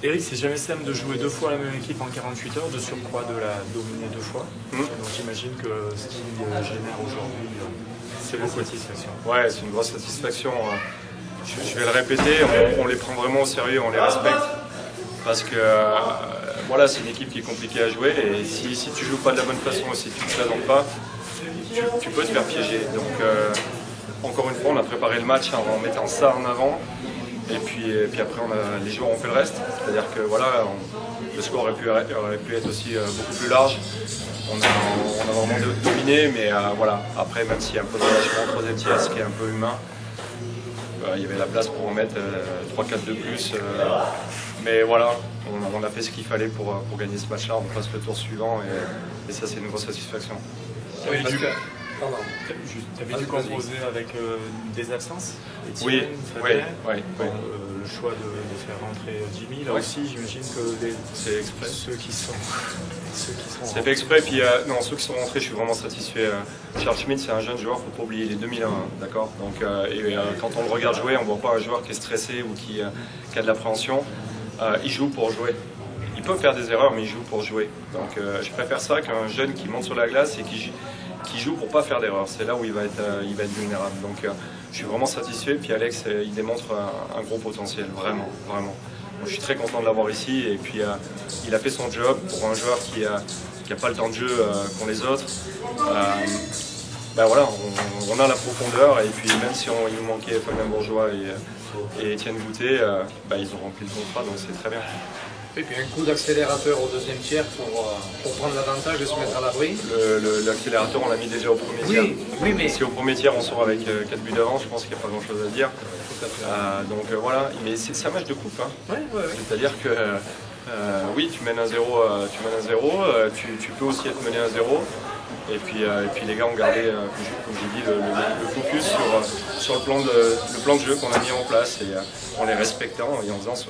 Eric, c'est jamais simple de jouer 2 fois la même équipe en 48 heures, de surcroît de la dominer 2 fois. Donc j'imagine que ce qui génère aujourd'hui, c'est la satisfaction. Ouais, c'est une grosse satisfaction. Je vais le répéter, on les prend vraiment au sérieux, on les respecte. Parce que voilà, c'est une équipe qui est compliquée à jouer et si tu joues pas de la bonne façon, si tu ne te la donnes pas, tu peux te faire piéger. Donc encore une fois, on a préparé le match en mettant ça en avant. Et puis après, les joueurs ont fait le reste. C'est-à-dire que voilà, le score aurait pu être aussi beaucoup plus large. On a vraiment dominé, mais voilà. Après, même s'il y a un peu de relâchement au 3e tiers, ce qui est un peu humain, il y avait la place pour en mettre 3-4 de plus. Mais voilà, on a fait ce qu'il fallait pour gagner ce match-là. On passe le tour suivant et ça, c'est une grosse satisfaction. Tu avais dû composer avec des absences? Oui. Le choix de faire rentrer Jimmy, là aussi, j'imagine que c'est exprès. Ceux qui sont c'est fait exprès, puis non, ceux qui sont rentrés, je suis vraiment satisfait. Charles Schmidt, c'est un jeune joueur, il ne faut pas oublier, il est 2001, d'accord. Donc, quand on le regarde jouer, on ne voit pas un joueur qui est stressé ou qui a de l'appréhension. Il joue pour jouer. Il peut faire des erreurs, mais il joue pour jouer. Donc, je préfère ça qu'un jeune qui monte sur la glace et qui joue pour ne pas faire d'erreur. C'est là où il va être vulnérable. Donc, je suis vraiment satisfait. Puis Alex, il démontre un gros potentiel, vraiment, vraiment. Donc, je suis très content de l'avoir ici. Et puis, il a fait son job pour un joueur qui n'a pas le temps de jeu qu'ont les autres. Ben voilà, on a la profondeur. Et puis, même si il nous manquait Fabien Bourgeois et Étienne Goutet, ils ont rempli le contrat. Donc, c'est très bien. Et puis un coup d'accélérateur au 2e tiers pour prendre l'avantage et se mettre à l'abri. L'accélérateur, on l'a mis déjà au 1er tiers. Oui, mais si au 1er tiers on sort avec 4 buts d'avance, je pense qu'il n'y a pas grand chose à dire. Donc voilà, mais c'est un match de coupe. Hein. C'est-à-dire que oui, tu mènes 1-0, tu peux aussi être mené 1-0. Et puis les gars ont gardé, comme j'ai dit, le focus sur le plan de jeu qu'on a mis en place et en les respectant et en faisant ce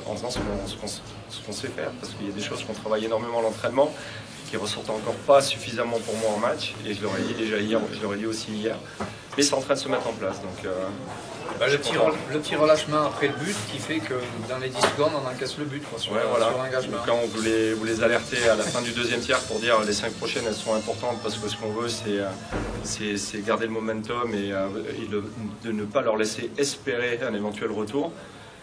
qu'on sait faire. Parce qu'il y a des choses qu'on travaille énormément à l'entraînement qui ressortent encore pas suffisamment pour moi en match. Et je leur ai dit déjà hier, je leur ai dit aussi hier. Mais c'est en train de se mettre en place. Donc, le petit relâchement après le but qui fait que dans les 10 secondes on encaisse le but sur l'engagement. Quand on voulait vous les alerter à la fin du 2e tiers pour dire les 5 prochaines elles sont importantes parce que ce qu'on veut c'est garder le momentum et de ne pas leur laisser espérer un éventuel retour.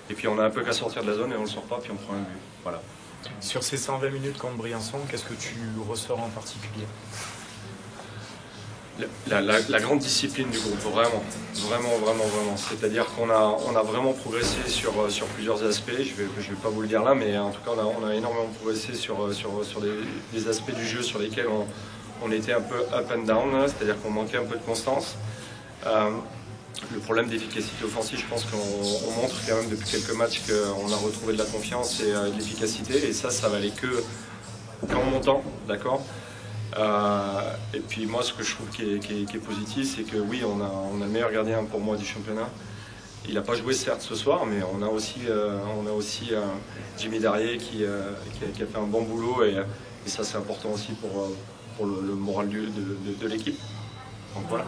Et puis on a un peu qu'à sortir de la zone et on ne le sort pas puis on prend un but. Voilà. Sur ces 120 minutes contre Briançon, qu'est-ce que tu ressors en particulier? La grande discipline du groupe, vraiment. C'est-à-dire qu'on a vraiment progressé sur plusieurs aspects. Je vais pas vous le dire là, mais en tout cas, on a énormément progressé sur des aspects du jeu sur lesquels on était un peu up and down, c'est-à-dire qu'on manquait un peu de constance. Le problème d'efficacité offensive, je pense qu'on montre quand même depuis quelques matchs qu'on a retrouvé de la confiance et de l'efficacité, et ça va aller qu'en montant, d'accord. Et puis moi, ce que je trouve qui est positif, c'est que oui, on a le meilleur gardien pour moi du championnat. Il n'a pas joué certes ce soir, mais on a aussi Jimmy Darrier qui a fait un bon boulot et ça c'est important aussi pour le moral de l'équipe. Donc voilà.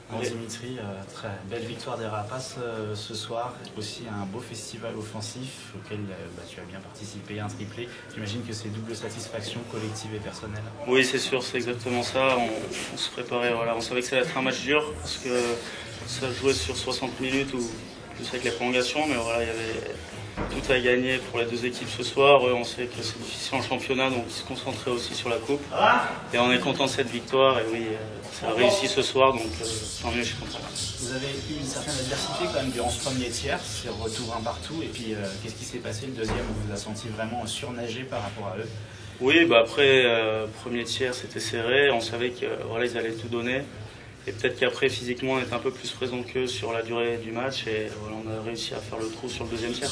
Bon, Dimitri, très belle victoire des Rapaces ce soir, aussi un beau festival offensif auquel tu as bien participé, un triplé. J'imagine que c'est double satisfaction collective et personnelle. Oui, c'est sûr, c'est exactement ça. On se préparait, voilà. On savait que ça allait être un match dur parce que ça jouait sur 60 minutes ou plus avec les prolongations, mais voilà, il y avait tout à gagner pour les deux équipes ce soir. On sait que c'est difficile en championnat, donc ils se concentraient aussi sur la coupe. Et on est content de cette victoire, et oui, ça a réussi ce soir, donc tant mieux, je suis content. Vous avez eu une certaine adversité quand même durant ce 1er tiers, c'est retour un partout, et puis qu'est-ce qui s'est passé le 2e où vous vous avez senti vraiment surnager par rapport à eux? Oui, après, 1er tiers, c'était serré, on savait qu'ils allaient tout donner. Et peut-être qu'après, physiquement, on était un peu plus présent qu'eux sur la durée du match et voilà, on a réussi à faire le trou sur le 2e tiers.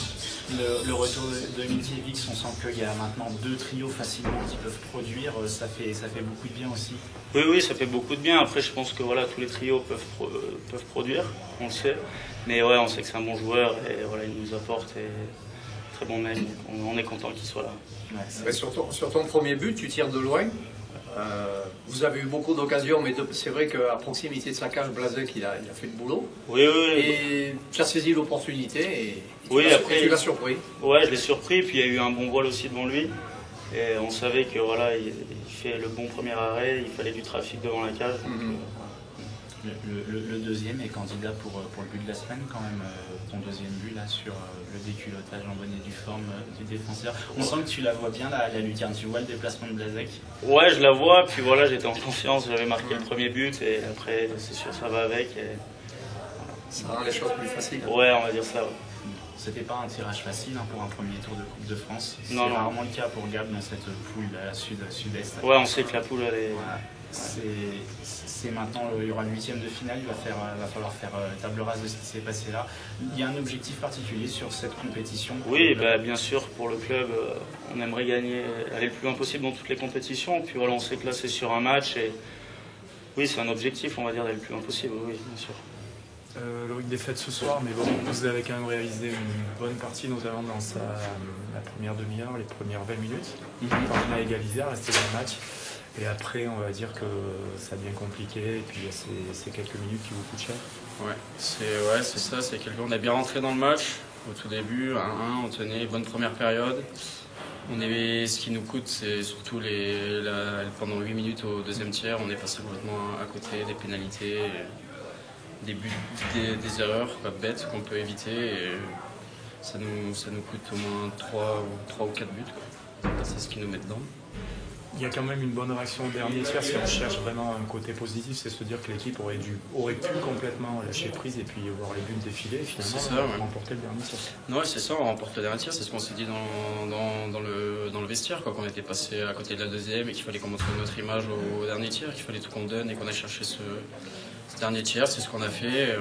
Le retour de Miltievix, on sent qu'il y a maintenant 2 trios facilement qui peuvent produire, ça fait beaucoup de bien aussi. Oui, ça fait beaucoup de bien. Après, je pense que voilà, tous les trios peuvent produire, on le sait. Mais ouais, on sait que c'est un bon joueur et voilà, il nous apporte et très bon mec. On est content qu'il soit là. Ouais, sur ton premier but, tu tires de loin. Vous avez eu beaucoup d'occasions, mais c'est vrai qu'à proximité de sa cage, Blazek, il a fait le boulot. Oui, oui. Et tu as saisi l'opportunité et tu l'as surpris. Ouais, je l'ai surpris, puis il y a eu un bon voile aussi devant lui. Et on savait que voilà, il fait le bon premier arrêt, il fallait du trafic devant la cage. Le deuxième est candidat pour le but de la semaine quand même, ton deuxième but là sur le déculottage en bonne et due forme du défenseur. On sent que tu la vois bien la lucarne, tu vois le déplacement de Blazek? Ouais, je la vois, puis voilà, j'étais en confiance, j'avais marqué le premier but et après c'est sûr ça va avec. Et... Ça rend les choses plus faciles. Ouais, on va dire ça. Ouais. C'était pas un tirage facile pour un premier tour de Coupe de France. C'est non, rarement le cas pour Gab dans cette poule sud-est. Ouais, on sait que la poule elle est... Voilà. C'est maintenant, il y aura le 8e de finale, il va falloir faire table rase de ce qui s'est passé là. Il y a un objectif particulier sur cette compétition? Oui, bien sûr, pour le club, on aimerait gagner, aller le plus loin possible dans toutes les compétitions. Puis voilà, on sait que là c'est sur un match et oui, c'est un objectif, on va dire, d'aller le plus loin possible, oui, bien sûr. Loïc, défaite ce soir, mais bon, vous avez quand même réalisé une bonne partie, notamment dans la première demi-heure, les premières 20 minutes. On a égalisé, à rester dans le match. Et après, on va dire que ça devient compliqué, et puis c'est quelques minutes qui vous coûtent cher. Ouais, c'est ça, on est bien rentré dans le match au tout début, 1-1, on tenait, bonne première période. Ce qui nous coûte, c'est surtout pendant 8 minutes au deuxième tiers, on est passé complètement à côté des pénalités, des buts, des erreurs bêtes qu'on peut éviter. Et ça nous coûte au moins 3 ou 4 buts. C'est ce qui nous met dedans. Il y a quand même une bonne réaction au dernier tiers. Si on cherche vraiment un côté positif, c'est se dire que l'équipe aurait pu complètement lâcher prise et puis voir les buts défiler et finalement remporter le dernier tiers. Non, c'est ça, on remporte le dernier tiers. C'est ce qu'on s'est dit dans le vestiaire quand on était passé à côté de la deuxième et qu'il fallait qu'on montre notre image au dernier tiers, qu'il fallait tout qu'on donne et qu'on aille chercher ce dernier tiers. C'est ce qu'on a fait.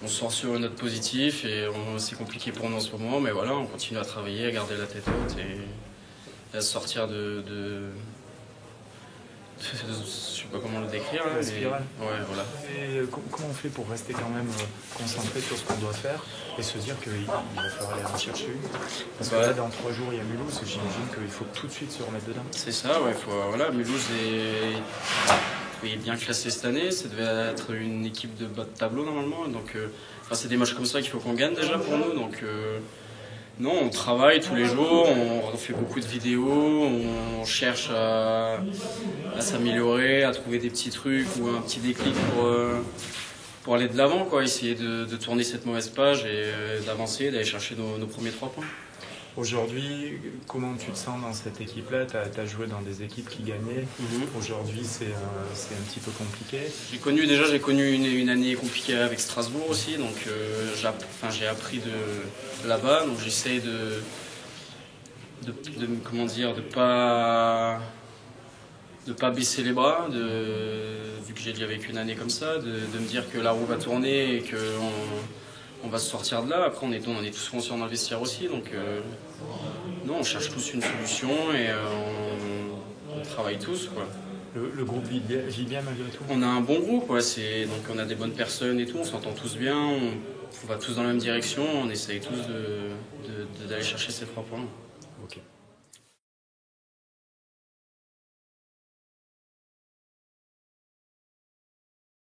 On sort sur une note positive et c'est compliqué pour nous en ce moment, mais voilà, on continue à travailler, à garder la tête haute et à sortir je sais pas comment le décrire. La spirale. Ouais, voilà. Et comment on fait pour rester quand même concentré sur ce qu'on doit faire et se dire qu'il va falloir aller en chercher une? Parce que là, dans 3 jours, il y a Mulhouse et j'imagine qu'il faut tout de suite se remettre dedans. C'est ça, ouais. Mulhouse est bien classé cette année. Ça devait être une équipe de bas de tableau normalement. Donc, c'est des matchs comme ça qu'il faut qu'on gagne déjà pour nous. Donc, non, on travaille tous les jours, on fait beaucoup de vidéos, on cherche à s'améliorer, à trouver des petits trucs ou un petit déclic pour aller de l'avant, essayer de tourner cette mauvaise page et d'avancer, d'aller chercher nos premiers 3 points. Aujourd'hui, comment tu te sens dans cette équipe-là? Tu as joué dans des équipes qui gagnaient. Aujourd'hui, c'est un petit peu compliqué. J'ai connu une année compliquée avec Strasbourg aussi, donc j'ai appris de là-bas, donc j'essaye de pas baisser les bras, vu que j'ai déjà vécu une année comme ça, de me dire que la roue va tourner et qu'on va se sortir de là. Après, on est tous conscients dans le vestiaire aussi, donc non, on cherche tous une solution et on travaille tous, quoi. Le groupe vit bien malgré tout? On a un bon groupe, donc on a des bonnes personnes et tout, on s'entend tous bien, on va tous dans la même direction, on essaye tous d'aller chercher ces 3 points. Ok.